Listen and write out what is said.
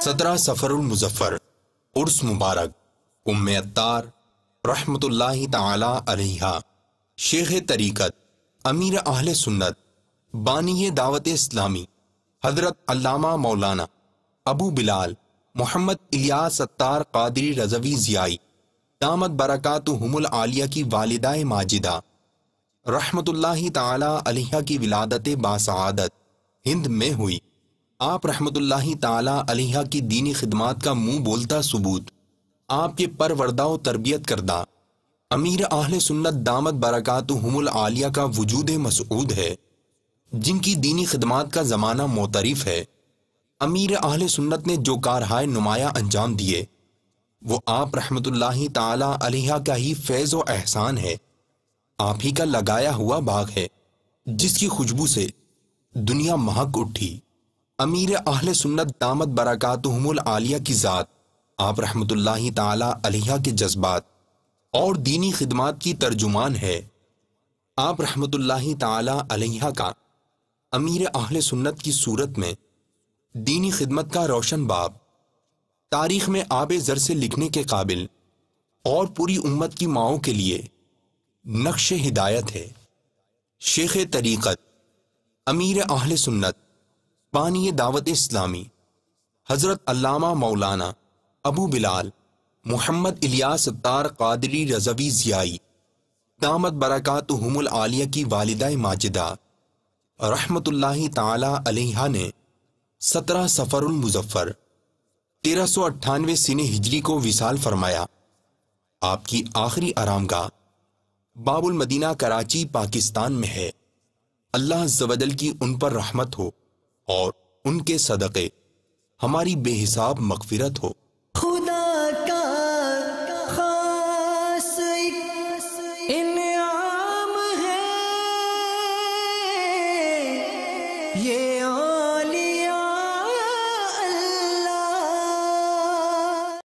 17 سفر المظفر عرس مبارک ام عطار رحمت اللہ تعالی علیہا، شیخ طریقت، امیر اہل سنت، بانی دعوت اسلامی، حضرت علامہ مولانا ابو بلال محمد الیاس عطار قادری رضوی ضیائی دامت برکاتہم العالیہ کی والدہ ماجدہ رحمت اللہ تعالی علیہا کی ولادت باسعادت ہند میں ہوئی۔ آپ رحمت اللہ تعالی علیہا کی دینی خدمات کا منہ بولتا ثبوت آپ کے پروردہ و تربیت کردہ امیر اہل سنت دامت برکاتہم العالیہ کا وجود مسعود ہے، جن کی دینی خدمات کا زمانہ معترف ہے۔ امیر اہل سنت نے جو کارہائے نمایاں انجام دیے وہ آپ رحمت اللہ تعالی علیہ کا ہی فیض و احسان ہے، آپ ہی کا لگایا ہوا باغ ہے جس کی خوشبو سے دنیا مہک اٹھی۔ امیر اہل سنت دامت برکاتہم العالیہ کی ذات آپ رحمت اللہ تعالی علیہ کے جذبات اور دینی خدمات کی ترجمان ہے۔ آپ رحمت اللہ تعالی علیہ کا امیر اہل سنت کی صورت میں دینی خدمت کا روشن باب تاریخ میں آب زر سے لکھنے کے قابل اور پوری امت کی ماؤں کے لیے نقش ہدایت ہے۔ شیخ طریقت، امیر اہل سنت، بانی دعوت اسلامی، حضرت علامہ مولانا ابو بلال محمد الیاس عطار قادری رضوی ضیائی دامت برکاتہم العالیہ کی والدہ ماجدہ رحمت اللہ تعالی علیہا نے 17 سفر المظفر 1398 سن ہجری کو وصال فرمایا۔ آپ کی آخری آرامگاہ باب المدینہ کراچی پاکستان میں ہے۔ اللہ عز و جل کی ان پر رحمت ہو اور ان کے صدقے ہماری بے حساب مغفرت ہو۔ خدا کا خاص انعام ہے یہ